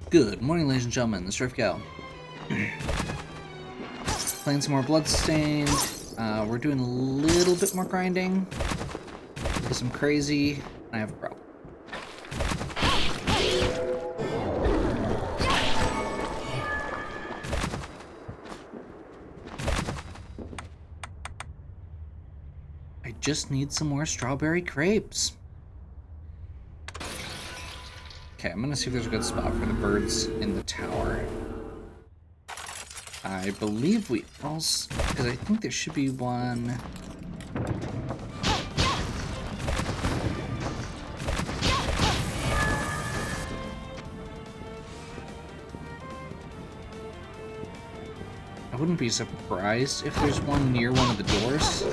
Good morning, ladies and gentlemen. This is Riff Gal. Playing some more Bloodstained. We're doing a little bit more grinding. Because I'm crazy, and I have a problem. I just need some more strawberry crepes. Okay, I'm gonna see if there's a good spot for the birds in the tower. I believe we also, because I think there should be one. I wouldn't be surprised if there's one near one of the doors.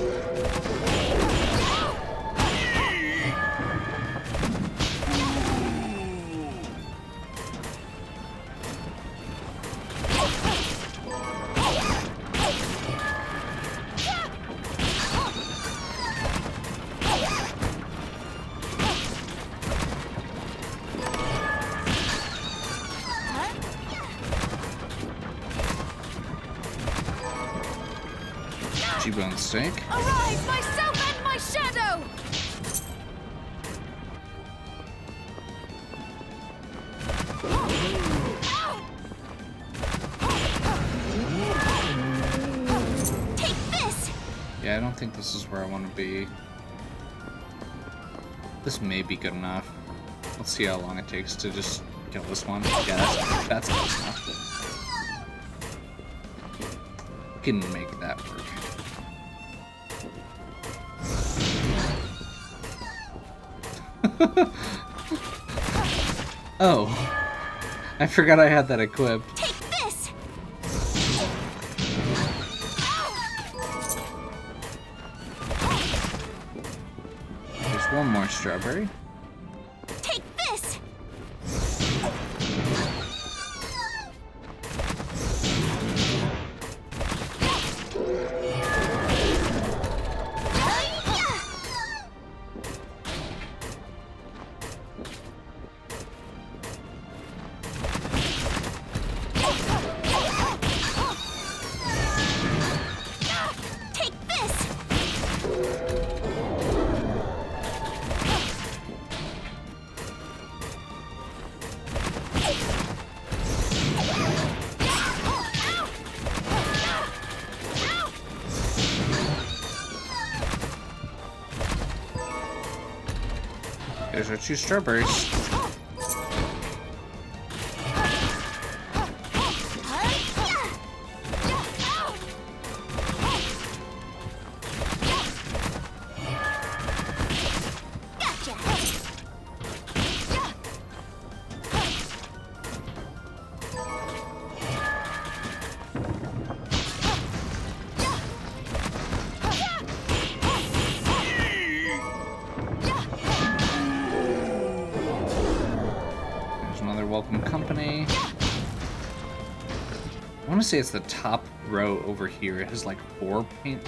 G-bone steak. Arise, myself and my shadow! Take this! Yeah, I don't think this is where I want to be. This may be good enough. Let's see how long it takes to just kill this one. Yeah, that's close enough. Can make that work. Oh, I forgot I had that equipped. Take this! There's one more strawberry. Take this! Take this! There's our two strawberries. Welcome company. I want to say it's the top row over here. It has like four of the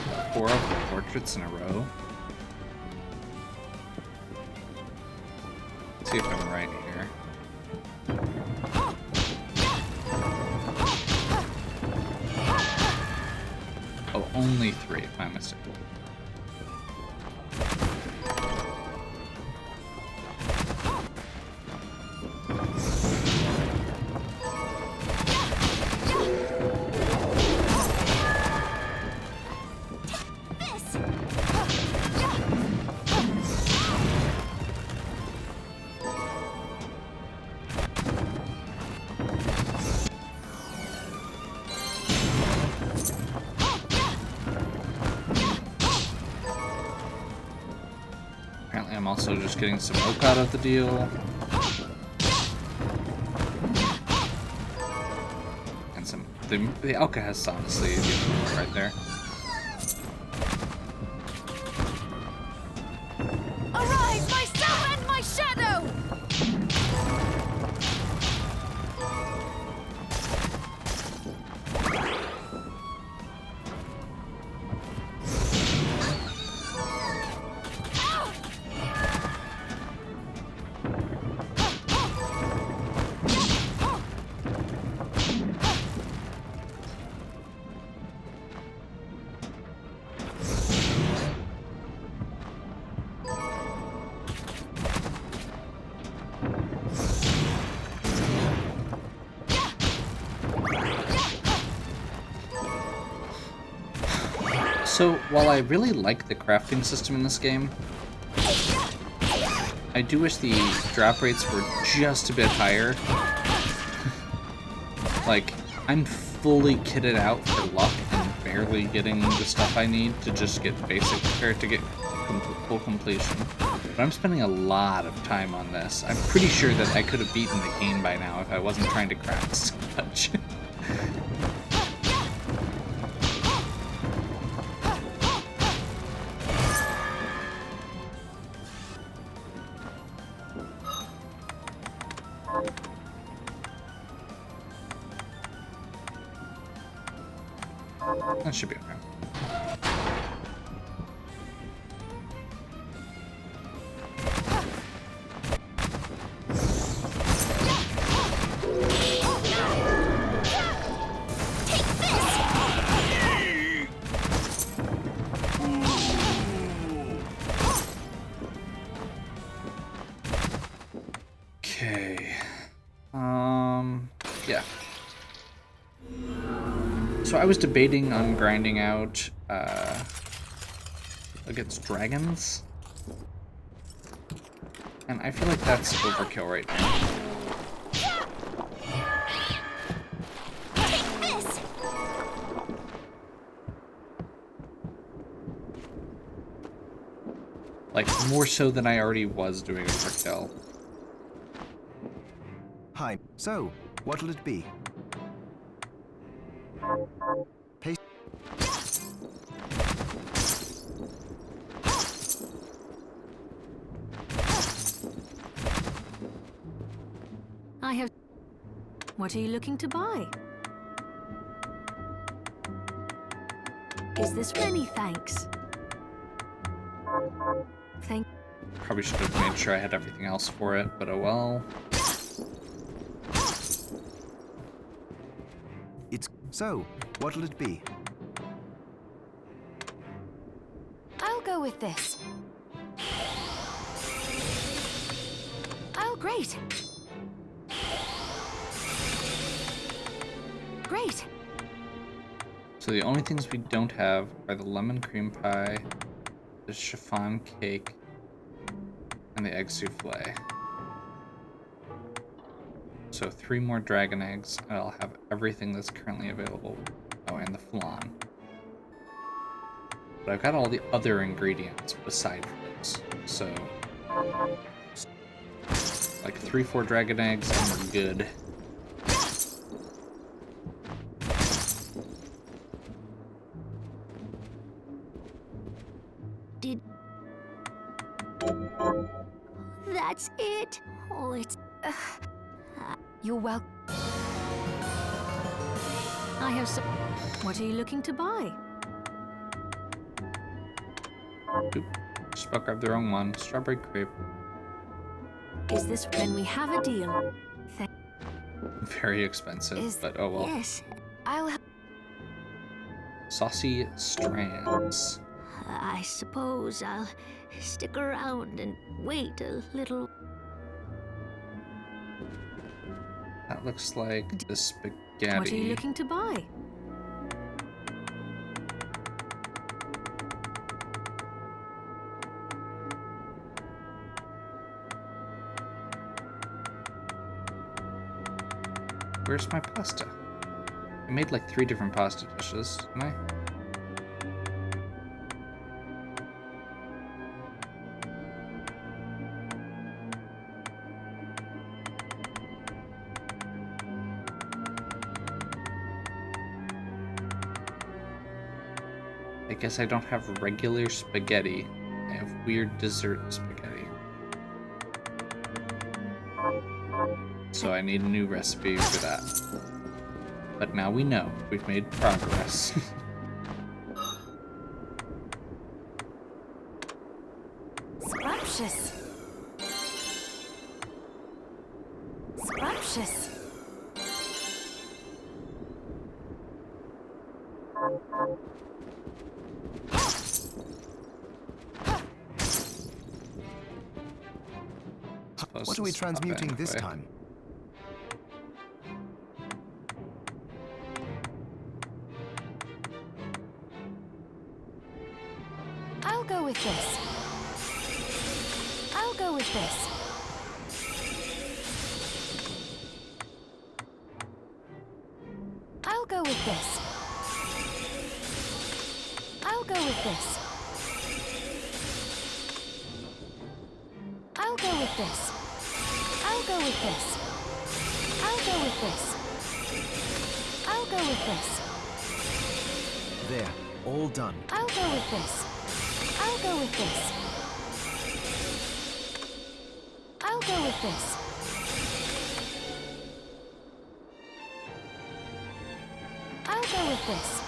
portraits in a row. Let's see if I'm right here. Oh, only three. My mistake. I'm also just getting some oak out of the deal. And some... The Alka has honestly right there. Arise, myself and my shadow! So, while I really like the crafting system in this game, I do wish the drop rates were just a bit higher. Like, I'm fully kitted out for luck and barely getting the stuff I need to just get basic, or to get full completion. But I'm spending a lot of time on this. I'm pretty sure that I could have beaten the game by now if I wasn't trying to craft so much. That should be okay. Okay. Yeah. So I was debating on grinding out against dragons, and I feel like that's overkill right now. Like, more so than I already was doing overkill. Hi. So, what'll it be? Paste. I have... What are you looking to buy? Is this many thanks? Thank... Probably should have made sure I had everything else for it, but oh well. It's... So, what'll it be? I'll go with this. Oh, great. Great. So the only things we don't have are the lemon cream pie, the chiffon cake, and the egg souffle. So 3 more dragon eggs, and I'll have everything that's currently available. Oh, and the flan. But I've got all the other ingredients besides those. So, like 3-4 dragon eggs, and we're good. That's it. Oh, it's... you're welcome. I have some... What are you looking to buy? Oop, just about grabbed the wrong one. Strawberry crepe. Is this when we have a deal? Very expensive, but oh well. Yes, I'll have... Saucy strands. I suppose I'll stick around and wait a little. That looks like the spaghetti. What are you looking to buy? Where's my pasta? I made like 3 different pasta dishes, didn't I? I guess I don't have regular spaghetti. I have weird dessert spaghetti. So I need a new recipe for that. But now we know. We've made progress. Scrumptious. Scrumptious. What are we transmuting this time? go with this. I'll go with this. I'll go with this. I'll go with this. I'll go with this. I'll go with this. I'll go with this. I'll go with this. There, all done. I'll go with this. I'll go with this. I'll go with this. I'll go with this.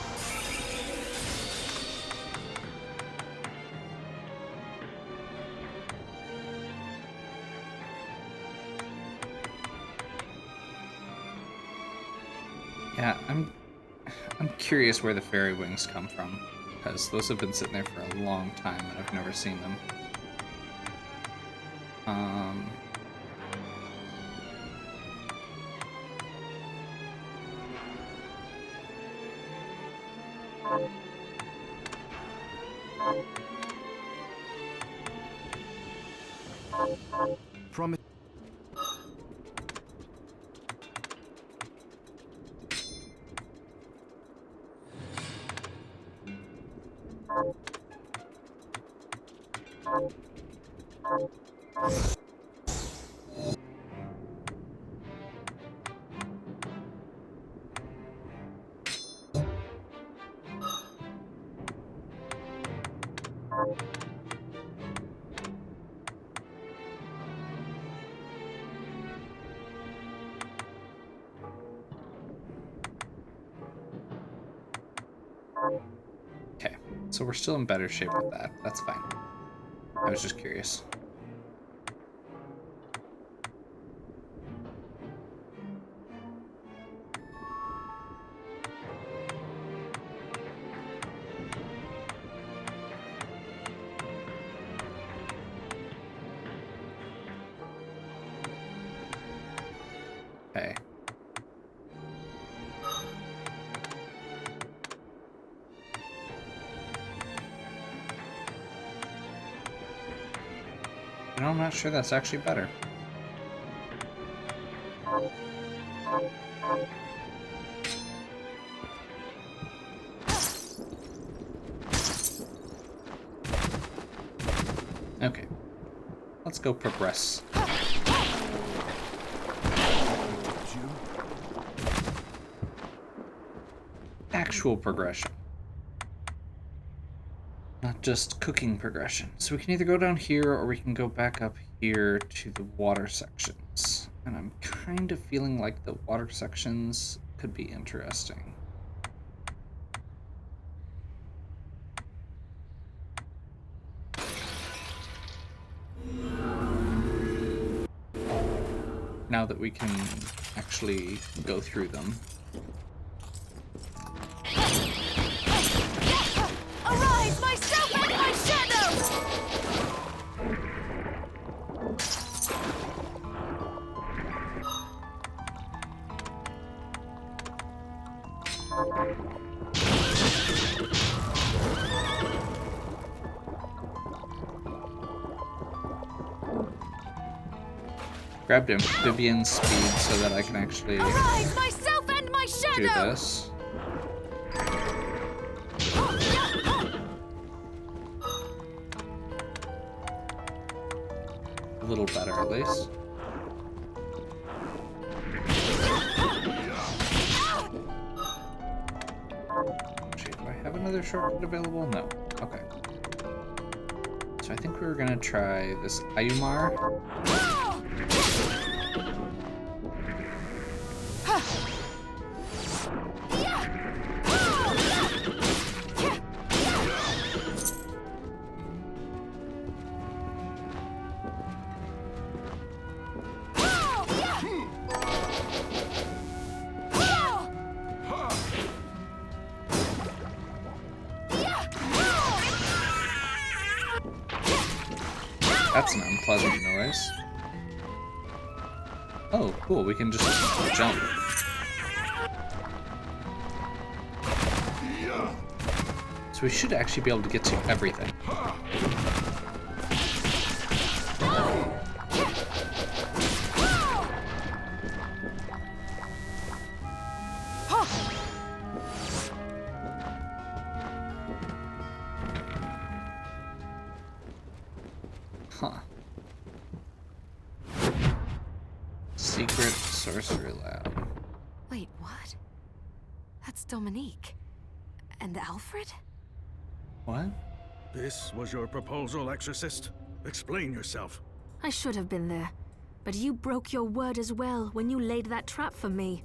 Yeah, I'm curious where the fairy wings come from, because those have been sitting there for a long time and I've never seen them. Promise. Okay, so we're still in better shape with that. That's fine. I was just curious. Okay. You know, I'm not sure that's actually better. Okay. Let's go progress. Actual progression. Not just cooking progression. So we can either go down here or we can go back up here to the water sections. And I'm kind of feeling like the water sections could be interesting. Now that we can actually go through them. Arise, myself and my shadow! Grabbed amphibian speed so that I can actually Arise, myself and my do shadow! this. A little better, at least. Actually, do I have another shortcut available? No. Okay. So I think we were gonna try this Ayumar. That's an unpleasant noise. Oh, cool, we can just jump. So we should actually be able to get to everything. Huh. Secret sorcery lab. Wait, what? That's Dominique. And Alfred? What? This was your proposal, Exorcist? Explain yourself. I should have been there. But you broke your word as well when you laid that trap for me.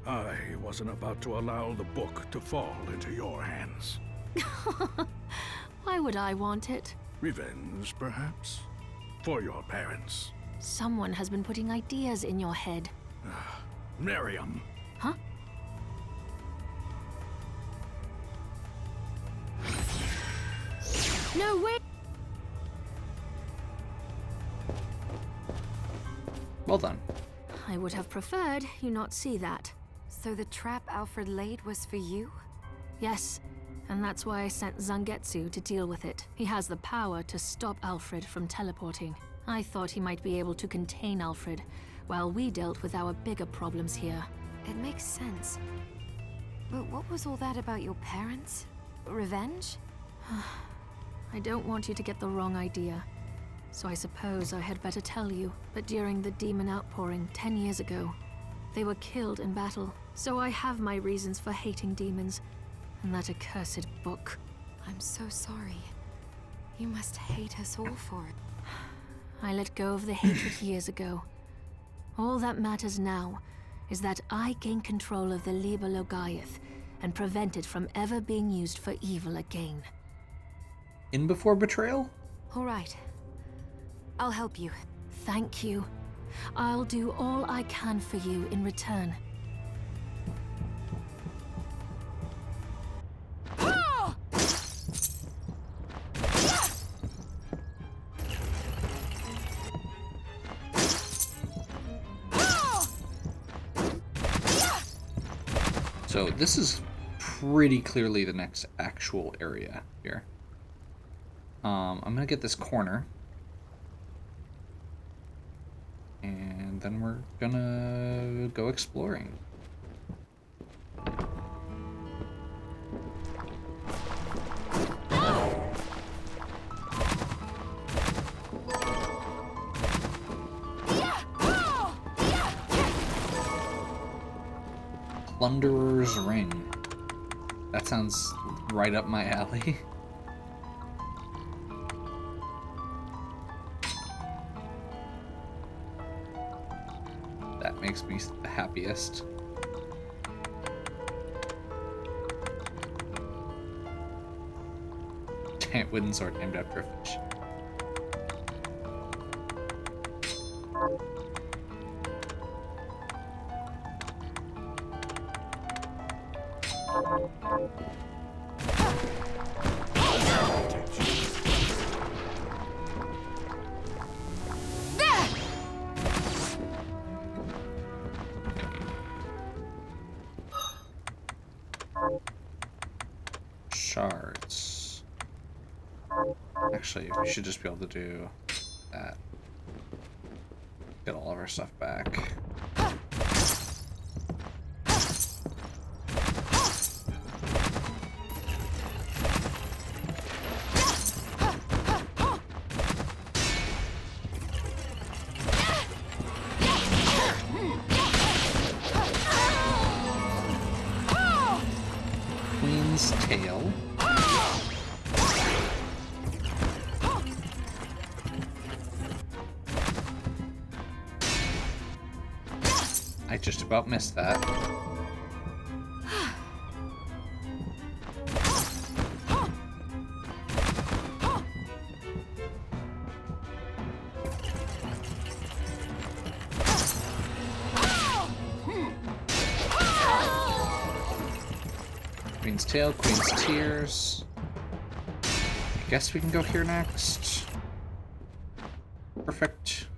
I wasn't about to allow the book to fall into your hands. Why would I want it? Revenge, perhaps? For your parents. Someone has been putting ideas in your head. Miriam. Huh? No, wait! Well done. I would have preferred you not see that. So the trap Alfred laid was for you? Yes, and that's why I sent Zangetsu to deal with it. He has the power to stop Alfred from teleporting. I thought he might be able to contain Alfred, while we dealt with our bigger problems here. It makes sense. But what was all that about your parents? Revenge? I don't want you to get the wrong idea. So I suppose I had better tell you, but during the demon outpouring 10 years ago, they were killed in battle. So I have my reasons for hating demons, and that accursed book. I'm so sorry. You must hate us all for it. I let go of the hatred years ago. All that matters now is that I gain control of the Liber Logaeth and prevent it from ever being used for evil again. In before betrayal? All right. I'll help you. Thank you. I'll do all I can for you in return. So this is pretty clearly the next actual area here. I'm gonna get this corner. And then we're gonna go exploring. Plunderer's Ring. That sounds right up my alley. That makes me the happiest. Giant wooden sword named after a fish. Shards. Actually, we should just be able to do that. Get all of our stuff back. Queen's Tail. I just about missed that. Queen's Tail, Queen's Tears. I guess we can go here next. Perfect.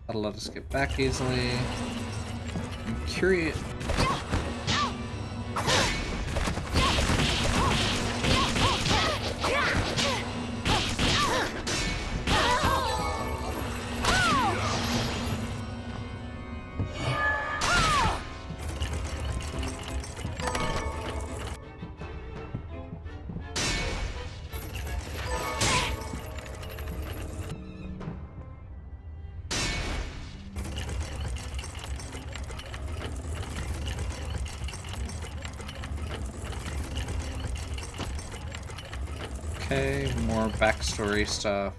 That'll let us get back easily. I'm curious. Okay, more backstory stuff.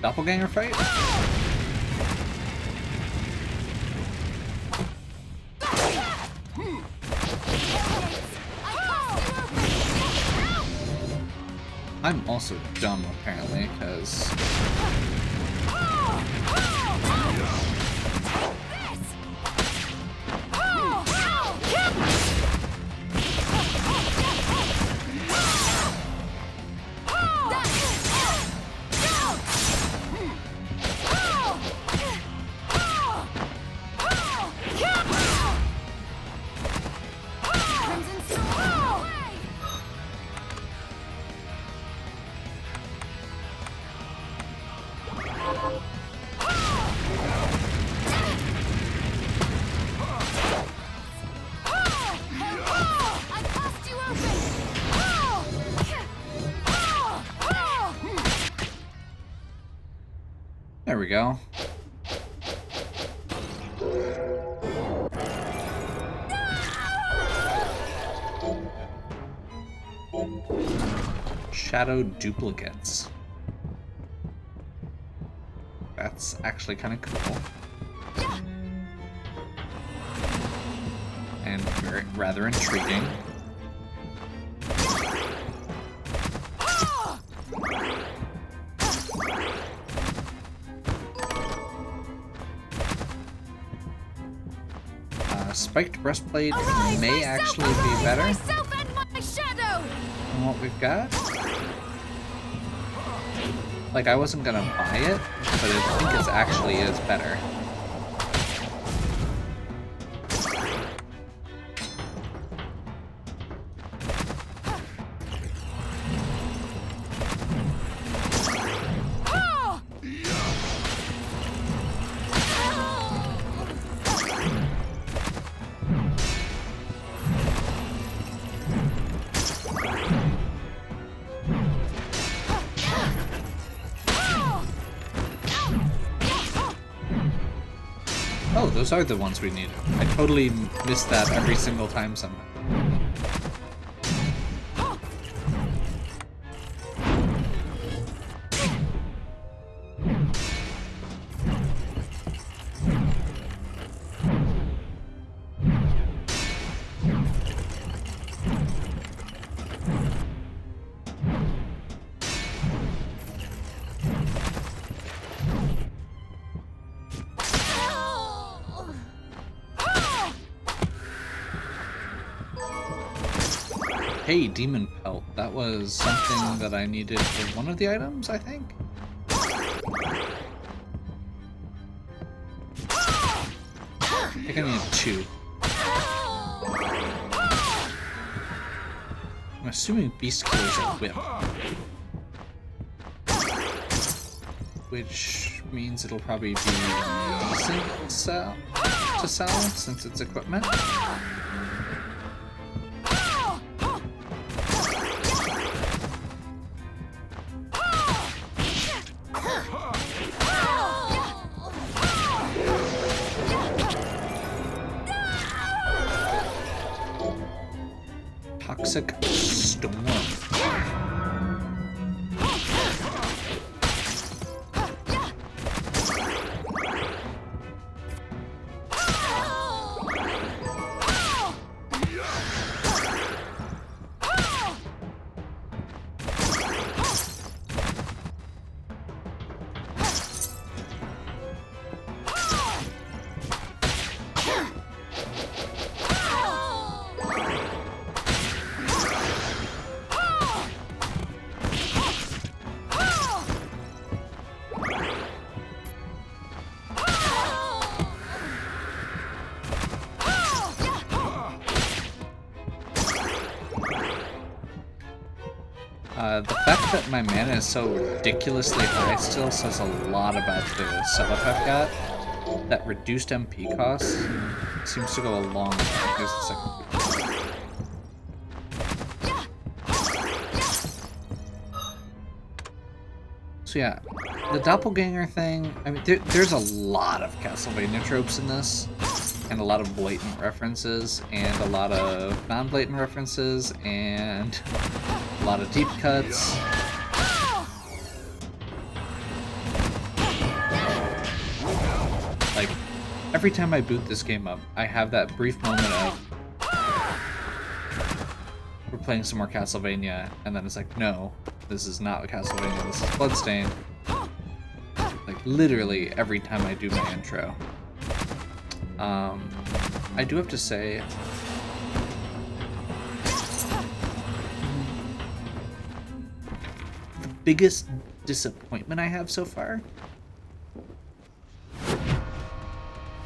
Doppelganger fight? I'm also dumb, apparently, because... There we go. Shadow duplicates. That's actually kind of cool. And very, rather intriguing. Spiked breastplate may actually be better than what we've got. Like, I wasn't gonna buy it, but I think it actually is better. Oh, those are the ones we need. I totally missed that every single time somehow. Hey, Demon Pelt. That was something that I needed for one of the items, I think? I think I need 2. I'm assuming Beast Killer's a whip. Which means it'll probably be decent to sell since it's equipment. Toxic Storm. The fact that my mana is so ridiculously high still says a lot about the setup I've got. That reduced MP cost seems to go a long way. Here's the second. So yeah, the doppelganger thing, I mean, there's a lot of Castlevania tropes in this, and a lot of blatant references, and a lot of non-blatant references, and a lot of deep cuts. Like, every time I boot this game up, I have that brief moment of, we're playing some more Castlevania, and then it's like, no, this is not Castlevania, this is Bloodstained. Like, literally every time I do my intro. I do have to say, the biggest disappointment I have so far.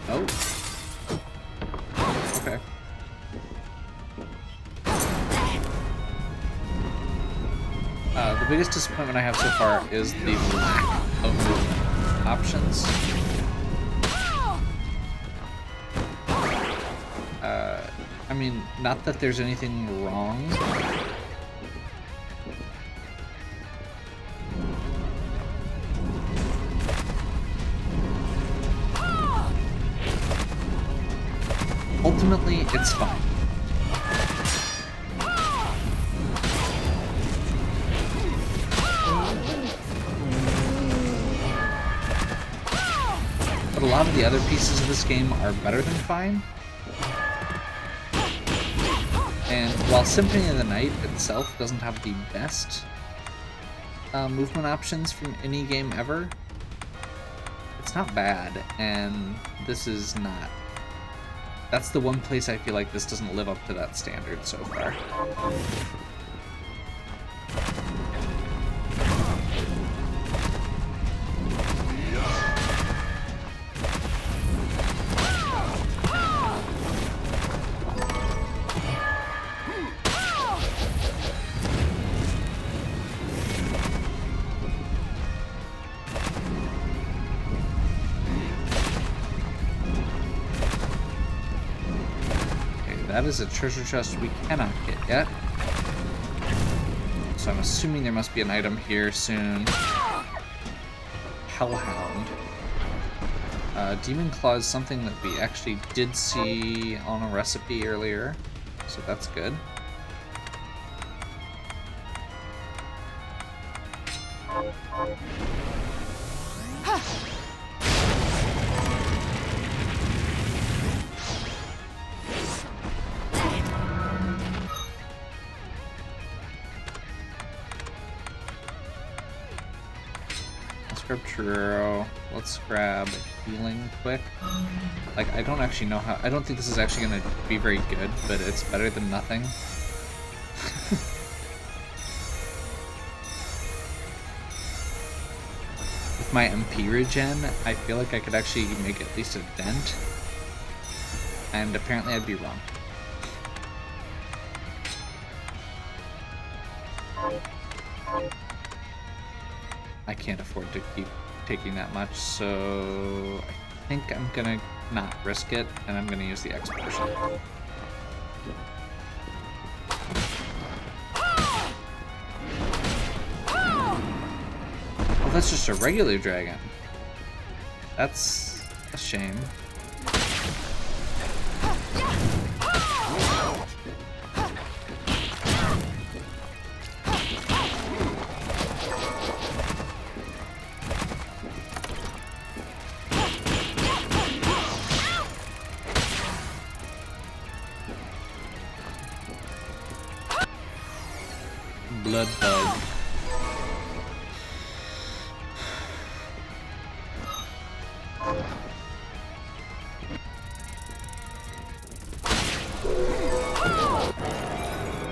Oh. Okay. The biggest disappointment I have so far is the lack of movement options. I mean, not that there's anything wrong. Ultimately, it's fine. But a lot of the other pieces of this game are better than fine. And while Symphony of the Night itself doesn't have the best movement options from any game ever, it's not bad, and this is not. That's the one place I feel like this doesn't live up to that standard so far. That is a treasure chest we cannot get yet. So I'm assuming there must be an item here soon. Hellhound. Demon Claw is something that we actually did see on a recipe earlier, so that's good. Grab Churro. Let's grab healing quick. Like, I don't actually know how. I don't think this is actually going to be very good, but it's better than nothing. With my MP regen, I feel like I could actually make at least a dent. And apparently I'd be wrong. I can't afford to keep taking that much, so I think I'm gonna not risk it, and I'm gonna use the X potion. Oh, that's just a regular dragon. That's a shame. Blood bug.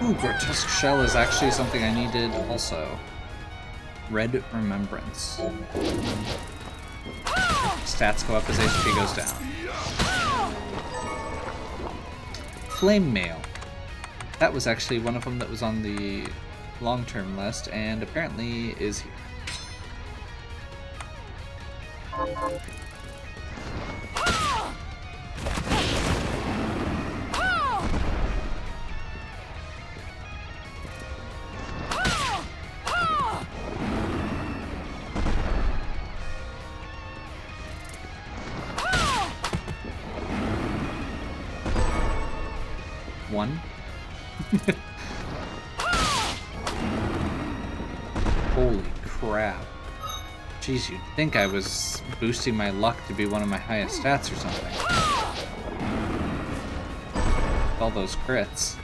Ooh, grotesque shell is actually something I needed also. Red Remembrance. Stats go up as HP goes down. Flame Mail. That was actually one of them that was on the long-term list, and apparently is here. One. Holy crap. Jeez, you'd think I was boosting my luck to be one of my highest stats or something. All those crits.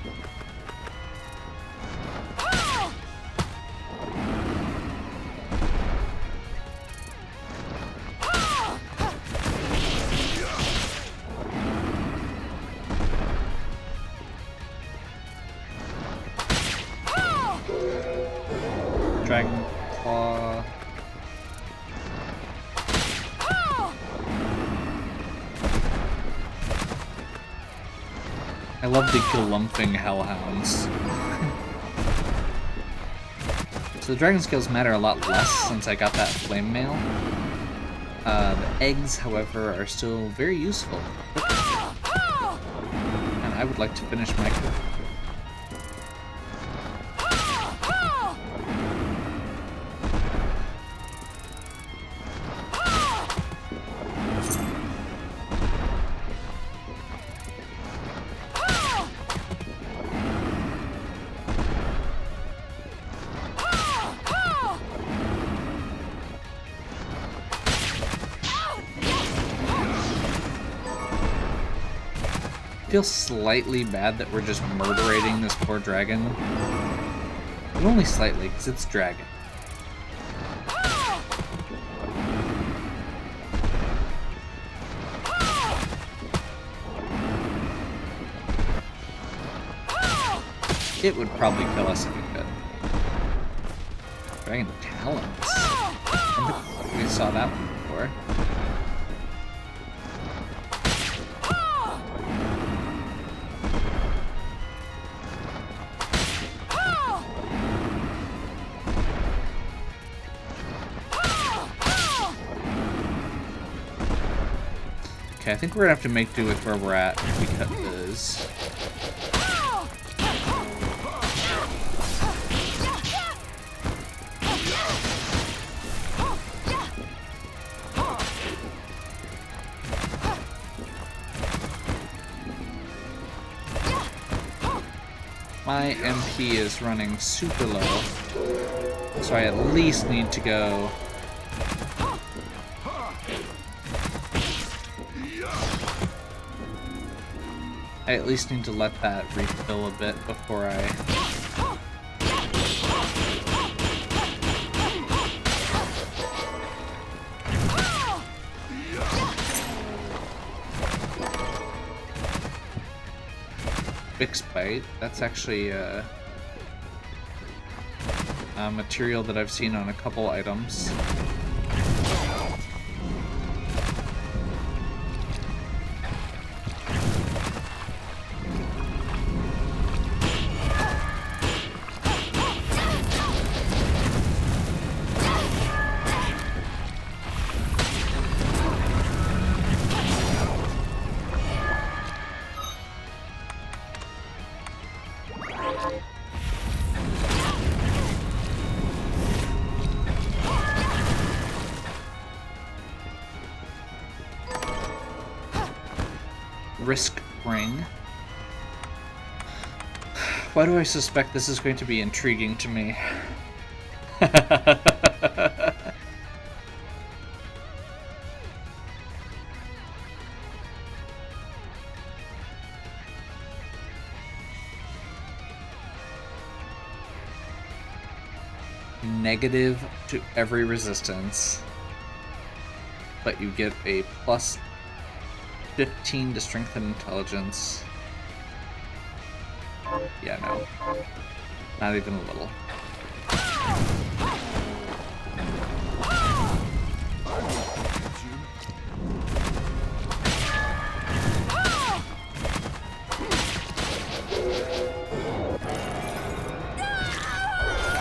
Dragon Claw. I love the galumphing hellhounds. So the dragon skills matter a lot less since I got that flame mail. The eggs, however, are still very useful. And I would like to finish my cook. I feel slightly bad that we're just murderating this poor dragon. But only slightly, because it's dragon. It would probably kill us if it could. Dragon talons. I think we saw that one before. Okay, I think we're gonna have to make do with where we're at because my MP is running super low, so I at least need to go. I at least need to let that refill a bit before I... Fix Bite, that's actually a material that I've seen on a couple items. Risk Ring. Why do I suspect this is going to be intriguing to me? Negative to every resistance, but you get a plus 15 to strength and intelligence. Yeah, no. Not even a little.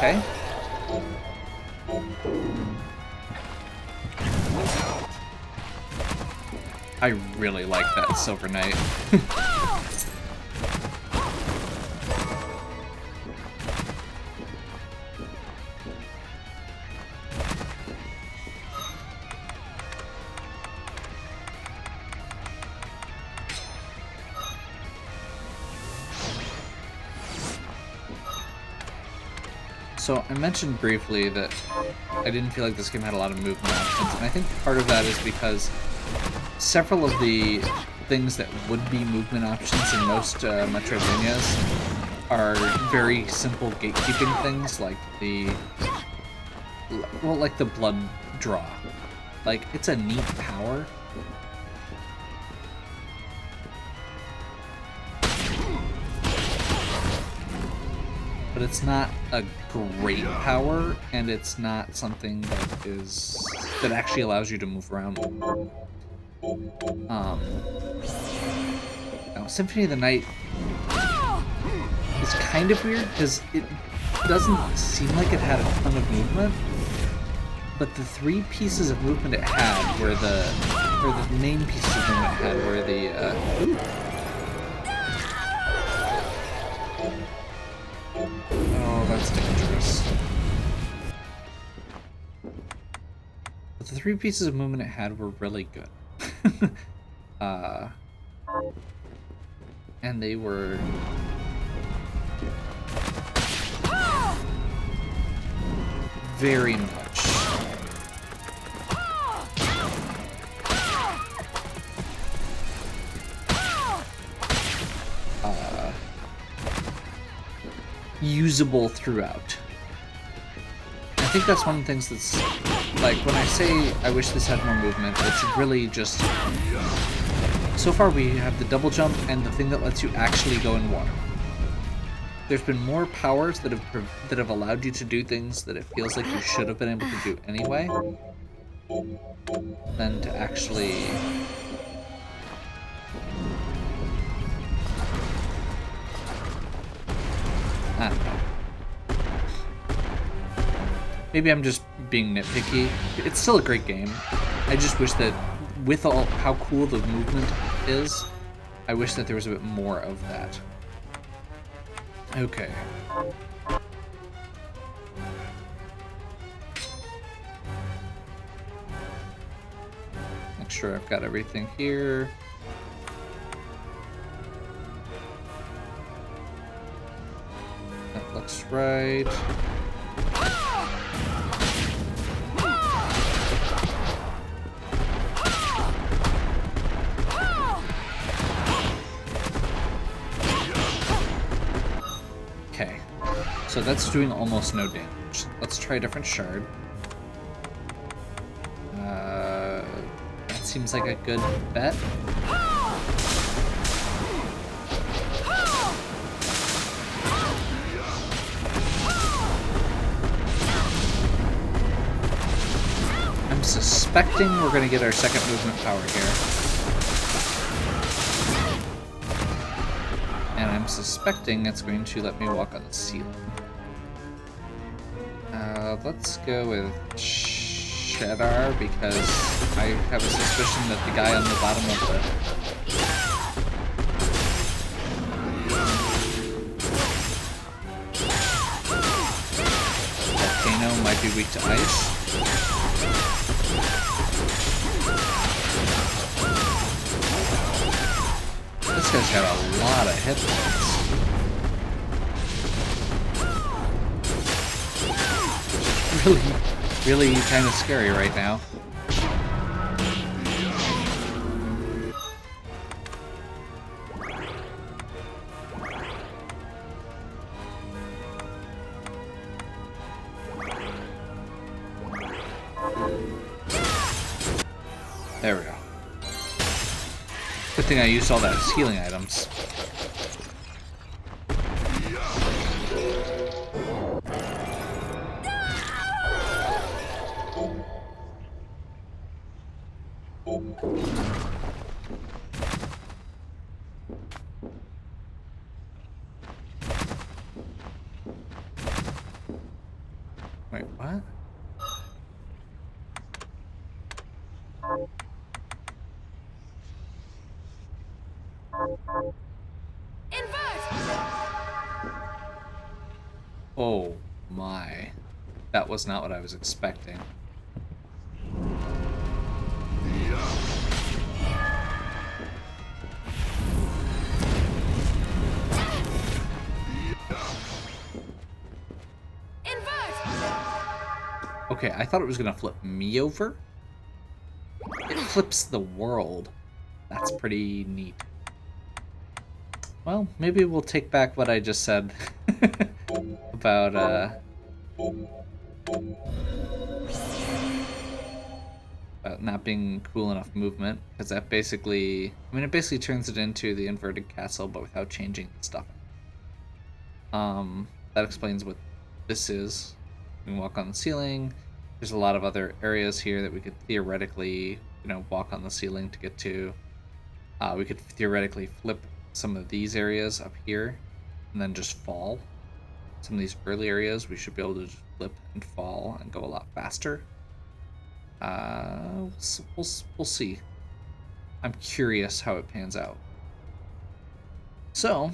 Okay. I really like that Silver Knight. So I mentioned briefly that I didn't feel like this game had a lot of movement options, and I think part of that is because several of the things that would be movement options in most Metroidvanias are very simple gatekeeping things, like like the blood draw. Like, it's a neat power. But it's not a great power, and it's not something that actually allows you to move around. Now, Symphony of the Night is kind of weird because it doesn't seem like it had a ton of movement, but the three pieces of movement it had were the main pieces of movement it had were the oh, that's dangerous. But the three pieces of movement it had were really good. And they were very much usable throughout. I think that's one of the things that's, like, when I say I wish this had more movement, it's really just, so far we have the double jump and the thing that lets you actually go in water. There's been more powers that have allowed you to do things that it feels like you should have been able to do anyway, than to actually I don't know. Maybe I'm just being nitpicky. It's still a great game. I just wish that, with all how cool the movement is, I wish that there was a bit more of that. Okay. Make sure I've got everything here. That looks right. So that's doing almost no damage. Let's try a different shard. That seems like a good bet. I'm suspecting we're going to get our second movement power here. And I'm suspecting it's going to let me walk on the ceiling. Let's go with Cheddar, because I have a suspicion that the guy on the bottom of the volcano might be weak to ice. This guy's got a lot of hit points. Really kind of scary right now. There we go. Good thing I used all those healing items. Oh my. That was not what I was expecting. Okay, I thought it was gonna flip me over. It flips the world. That's pretty neat. Well, maybe we'll take back what I just said about not being cool enough movement, because that basically, I mean, it basically turns it into the inverted castle, but without changing the stuff. That explains what this is. We can walk on the ceiling. There's a lot of other areas here that we could theoretically, walk on the ceiling to get to. We could theoretically flip some of these areas up here and then just fall. Some of these early areas we should be able to just flip and fall and go a lot faster. We'll see. I'm curious how it pans out. So,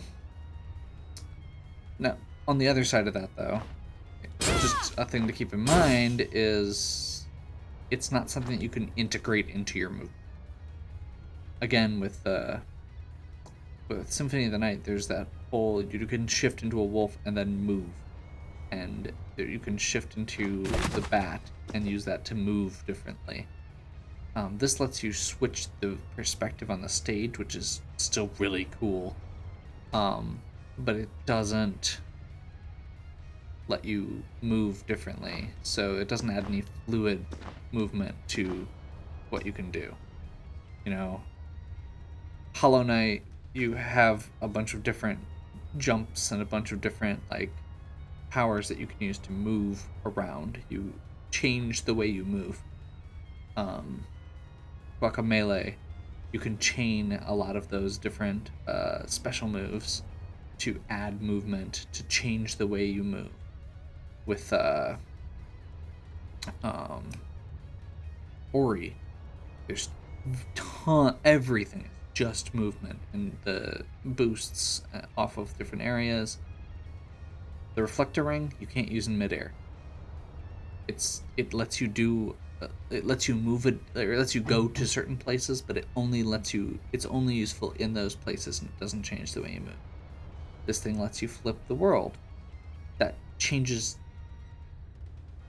now, on the other side of that, though, just a thing to keep in mind is it's not something that you can integrate into your movement. Again, with Symphony of the Night, there's that whole, you can shift into a wolf and then move. And you can shift into the bat and use that to move differently. This lets you switch the perspective on the stage, which is still really cool. But it doesn't let you move differently, so it doesn't add any fluid movement to what you can do. Hollow Knight, you have a bunch of different jumps and a bunch of different powers that you can use to move around. You change the way you move. Guacamelee, you can chain a lot of those different special moves to add movement, to change the way you move. With Ori, there's everything is just movement, and the boosts off of different areas. The reflector ring you can't use in midair. It lets you do, it lets you move it, or it lets you go to certain places, but it's only useful in those places, and it doesn't change the way you move. This thing lets you flip the world. That changes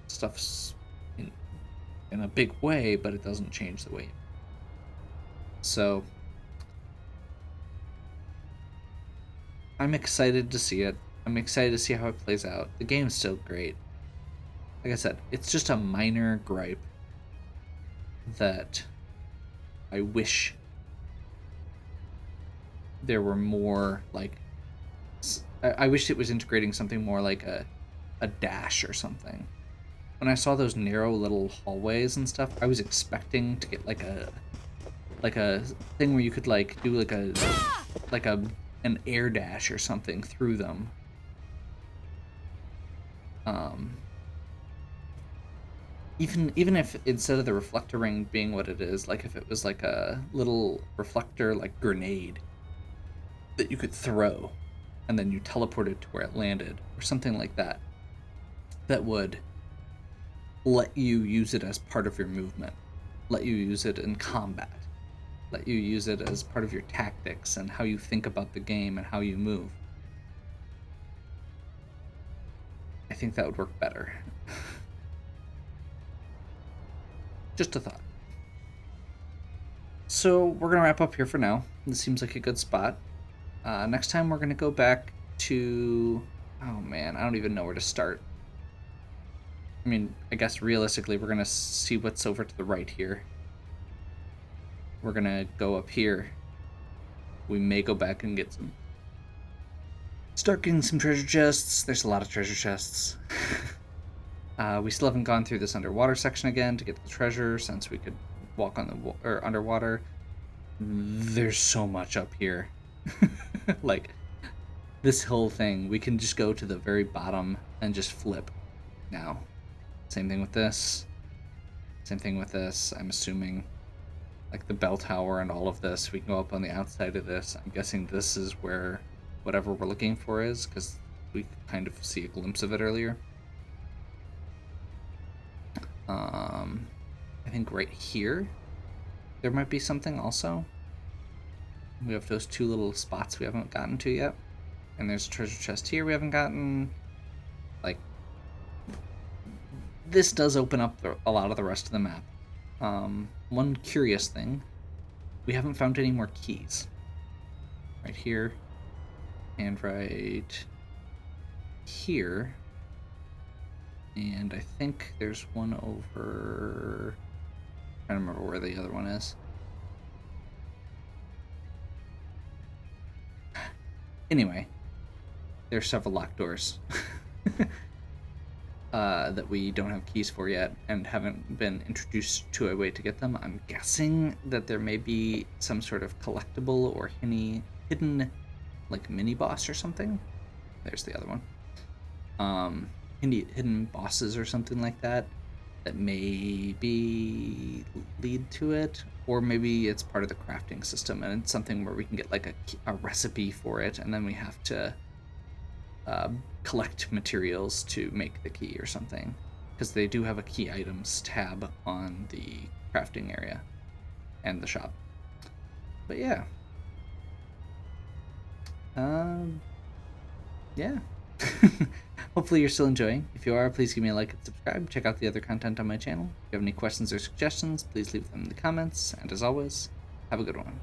stuff in a big way, but it doesn't change the way you move. So I'm excited to see it. I'm excited to see how it plays out. The game's still great. Like I said, it's just a minor gripe that I wish there were more, I wish it was integrating something more like a dash or something. When I saw those narrow little hallways and stuff, I was expecting to get like a thing where you could do an air dash or something through them. Even if instead of the reflector ring being what it is, if it was like a little reflector grenade that you could throw and then you teleport it to where it landed or something like that, that would let you use it as part of your movement, let you use it in combat, let you use it as part of your tactics and how you think about the game and how you move. I think that would work better. Just a thought. So we're going to wrap up here for now. This seems like a good spot. Next time we're going to go back to... Oh man, I don't even know where to start. I mean, I guess realistically we're going to see what's over to the right here. We're going to go up here. We may go back and get some... Start getting some treasure chests. There's a lot of treasure chests. We still haven't gone through this underwater section again to get the treasure, since we could walk on or underwater. There's so much up here. This whole thing, we can just go to the very bottom and just flip now. Same thing with this. Same thing with this, I'm assuming. like the bell tower and all of this. We can go up on the outside of this. I'm guessing this is where whatever we're looking for is, because we kind of see a glimpse of it earlier. I think right here there might be something also. We have those two little spots we haven't gotten to yet. And there's a treasure chest here we haven't gotten. Like, this does open up a lot of the rest of the map. One curious thing, we haven't found any more keys. Right here, and right here. And I think there's one over... I don't remember where the other one is. Anyway, there's several locked doors that we don't have keys for yet and haven't been introduced to a way to get them. I'm guessing that there may be some sort of collectible or hidden like mini boss or something. There's the other one. Hidden bosses or something like that maybe lead to it, or maybe it's part of the crafting system and it's something where we can get like a recipe for it, and then we have to collect materials to make the key or something, because they do have a key items tab on the crafting area and the shop. But yeah, yeah. Hopefully you're still enjoying. If you are, please give me a like and subscribe. Check out the other content on my channel. If you have any questions or suggestions, please leave them in the comments. And as always, have a good one.